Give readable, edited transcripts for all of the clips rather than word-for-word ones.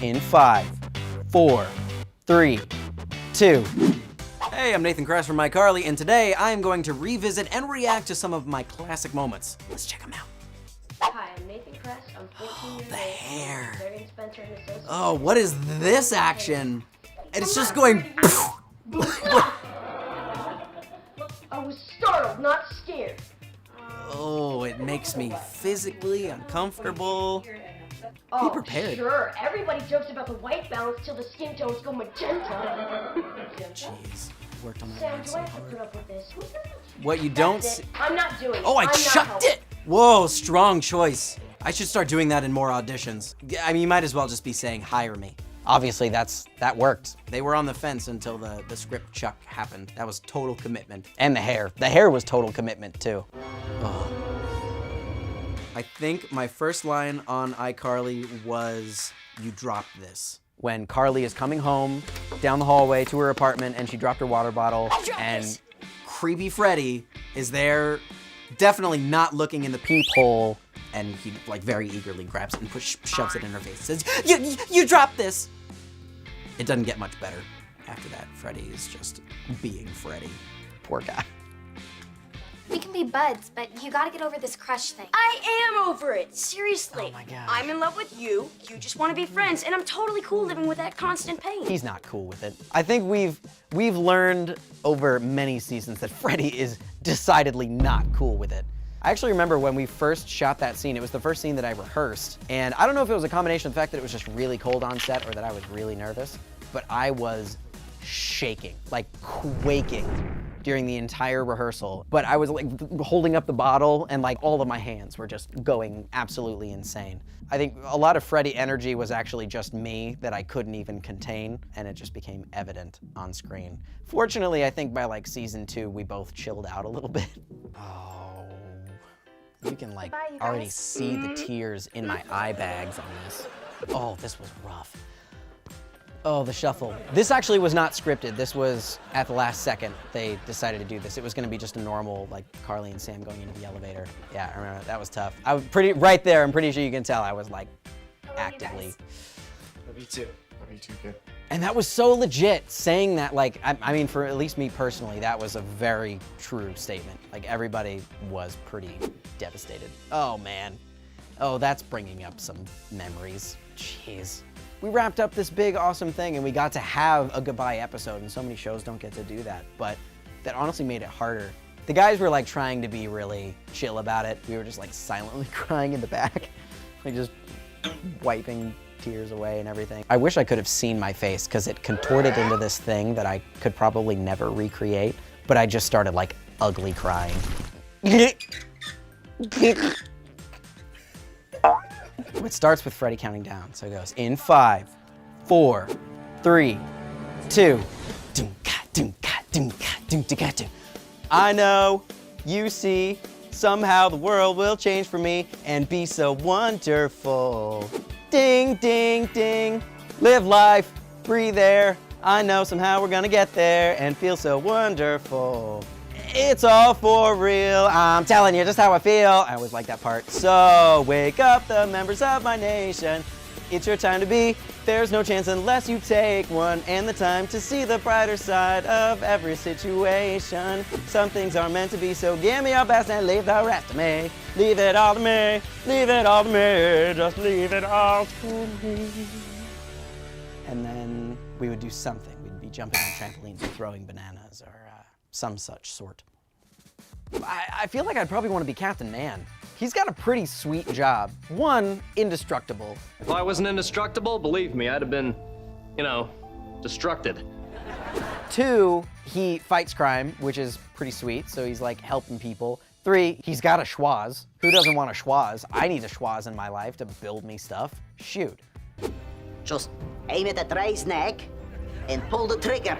in 5, 4, 3, 2. Hey, I'm Nathan Kress from iCarly, and today I am going to revisit and react to some of my classic moments. Let's check them out. Hi, I'm Nathan Kress. I'm 14 years The old. hair. Associate. Oh, what is this action? And it's just going. I was startled, not scared. Oh, it makes me physically uncomfortable. Oh, Be prepared. Sure. Everybody jokes about the white balance till the skin tones go magenta. Jeez, worked on that Sam, one do so I have to hard. put up with this? What you don't That's see. it. I'm not doing it. Oh, I I'm not chucked helping. it! Whoa, strong choice. I should start doing that in more auditions. I mean, you might as well just be saying, hire me. Obviously, that worked. They were on the fence until the script chuck happened. That was total commitment. And the hair. The hair was total commitment, too. Oh. I think my first line on iCarly was, you dropped this. When Carly is coming home down the hallway to her apartment and she dropped her water bottle and creepy Freddy is there, definitely not looking in the peephole, and he like very eagerly grabs it and shoves it in her face. Says, you dropped this. It doesn't get much better after that. Freddy is just being Freddy. Poor guy. We can be buds, but you gotta get over this crush thing. I am over it, seriously. Oh my gosh. I'm in love with you, you just want to be friends, and I'm totally cool living with that constant pain. He's not cool with it. I think we've learned over many seasons that Freddy is decidedly not cool with it. I actually remember when we first shot that scene, it was the first scene that I rehearsed, and I don't know if it was a combination of the fact that it was just really cold on set or that I was really nervous, but I was shaking, like quaking during the entire rehearsal. But I was like holding up the bottle and like all of my hands were just going absolutely insane. I think a lot of Freddy energy was actually just me that I couldn't even contain, and it just became evident on screen. Fortunately, I think by like season 2, we both chilled out a little bit. Oh, you can like Bye, you already guys. see the tears in my eye bags on this. Oh, this was rough. Oh, the shuffle. This actually was not scripted. This was at the last second they decided to do this. It was gonna be just a normal, like, Carly and Sam going into the elevator. Yeah, I remember, that was tough. I was right there, I'm pretty sure you can tell I was like, actively. Me too. Me too, good. And that was so legit, saying that, like, I mean, for at least me personally, that was a very true statement. Like, everybody was pretty devastated. Oh, man. Oh, that's bringing up some memories. Jeez. We wrapped up this big, awesome thing, and we got to have a goodbye episode, and so many shows don't get to do that, but that honestly made it harder. The guys were, like, trying to be really chill about it. We were just, like, silently crying in the back, like, just wiping tears away and everything. I wish I could have seen my face, because it contorted into this thing that I could probably never recreate, but I just started, like, ugly crying. It starts with Freddy counting down, so it goes in 5, 4, 3, 2. I know, you see, somehow the world will change for me and be so wonderful. Ding, ding, ding, live life, breathe air. I know somehow we're gonna get there and feel so wonderful. It's all for real, I'm telling you just how I feel. I always like that part. So wake up the members of my nation. It's your time to be. There's no chance unless you take one, and the time to see the brighter side of every situation. Some things are meant to be, so give me your best and leave the rest to me. Leave it all to me, leave it all to me, just leave it all to me. And then we would do something. We'd be jumping on trampolines and throwing bananas or some such sort. I feel like I'd probably want to be Captain Man. He's got a pretty sweet job. 1, indestructible. If I wasn't indestructible, believe me, I'd have been, you know, destructed. 2, he fights crime, which is pretty sweet, so he's like helping people. 3, he's got a schwaz. Who doesn't want a schwaz? I need a schwaz in my life to build me stuff. Shoot. Just aim at the Ray's neck and pull the trigger.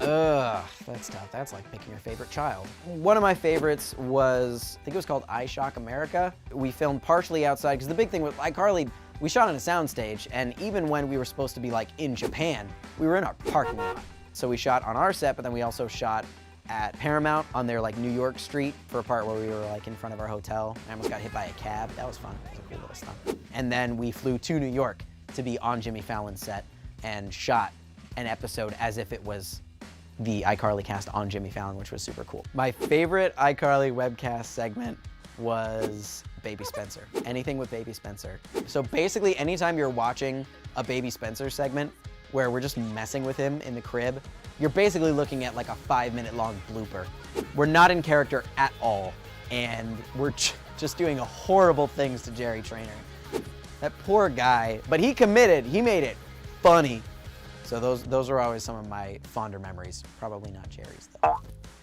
Ugh, that's tough. That's like picking your favorite child. One of my favorites was, I think it was called iShock America. We filmed partially outside, because the big thing with iCarly, we shot on a soundstage, and even when we were supposed to be like in Japan, we were in our parking lot. So we shot on our set, but then we also shot at Paramount on their like New York street for a part where we were like in front of our hotel. I almost got hit by a cab. That was fun. It was a cool little stunt. And then we flew to New York to be on Jimmy Fallon's set and shot an episode as if it was the iCarly cast on Jimmy Fallon, which was super cool. My favorite iCarly webcast segment was Baby Spencer. Anything with Baby Spencer. So basically, anytime you're watching a Baby Spencer segment where we're just messing with him in the crib, you're basically looking at like a 5-minute long blooper. We're not in character at all, and we're just doing horrible things to Jerry Trainer. That poor guy, but he committed, he made it funny. So those are always some of my fonder memories. Probably not Jerry's though.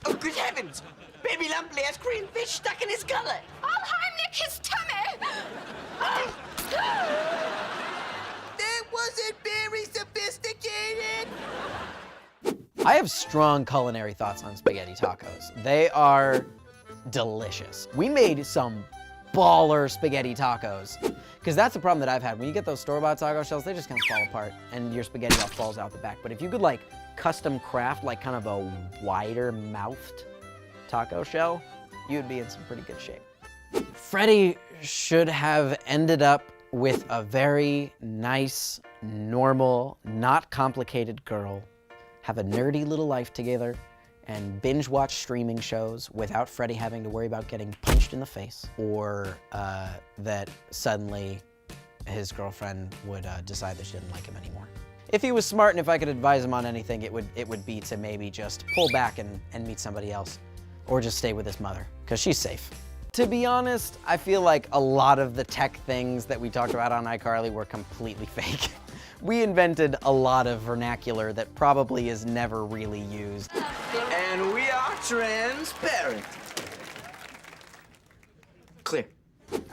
Oh, good heavens! Baby Lumpley has green fish stuck in his gullet! I'll Heimlich his tummy! That wasn't very sophisticated! I have strong culinary thoughts on spaghetti tacos. They are delicious. We made some baller spaghetti tacos. Because that's the problem that I've had. When you get those store-bought taco shells, they just kind of fall apart and your spaghetti all falls out the back. But if you could like custom craft like kind of a wider mouthed taco shell, you'd be in some pretty good shape. Freddie should have ended up with a very nice, normal, not complicated girl, have a nerdy little life together, and binge watch streaming shows without Freddie having to worry about getting punched in the face, or that suddenly his girlfriend would decide that she didn't like him anymore. If he was smart and if I could advise him on anything, it would be to maybe just pull back and meet somebody else, or just stay with his mother, because she's safe. To be honest, I feel like a lot of the tech things that we talked about on iCarly were completely fake. We invented a lot of vernacular that probably is never really used. And we are transparent. Clear.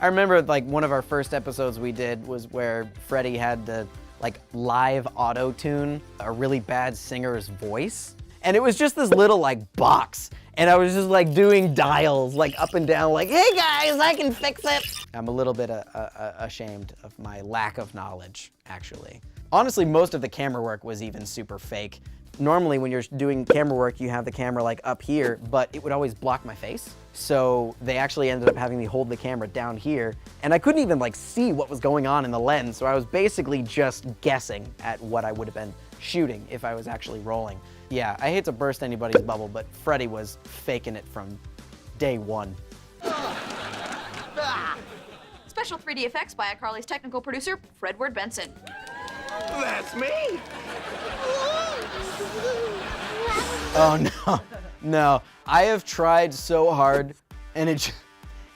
I remember like one of our first episodes we did was where Freddie had to like live auto-tune a really bad singer's voice. And it was just this little like box. And I was just like doing dials like up and down like, hey guys, I can fix it. I'm a little bit ashamed of my lack of knowledge, actually. Honestly, most of the camera work was even super fake. Normally when you're doing camera work, you have the camera like up here, but it would always block my face. So they actually ended up having me hold the camera down here, and I couldn't even like see what was going on in the lens. So I was basically just guessing at what I would have been shooting if I was actually rolling. Yeah, I hate to burst anybody's bubble, but Freddie was faking it from day one. Special 3D effects by iCarly's technical producer, Fredward Benson. That's me! Oh no, no. I have tried so hard, and it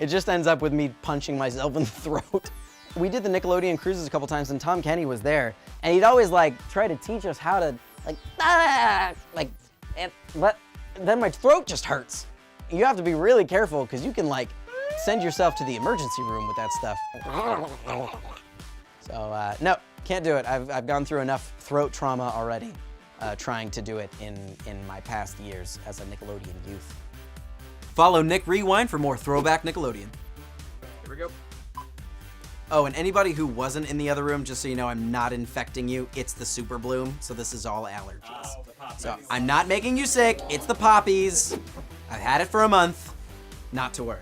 just ends up with me punching myself in the throat. We did the Nickelodeon Cruises a couple times, and Tom Kenny was there, and he'd always like try to teach us how to but then my throat just hurts. You have to be really careful because you can like send yourself to the emergency room with that stuff. So no, can't do it. I've gone through enough throat trauma already trying to do it in my past years as a Nickelodeon youth. Follow Nick Rewind for more throwback Nickelodeon. Here we go. Oh, and anybody who wasn't in the other room, just so you know, I'm not infecting you. It's the super bloom, so this is all allergies. So I'm not making you sick. It's the poppies. I've had it for a month. Not to worry.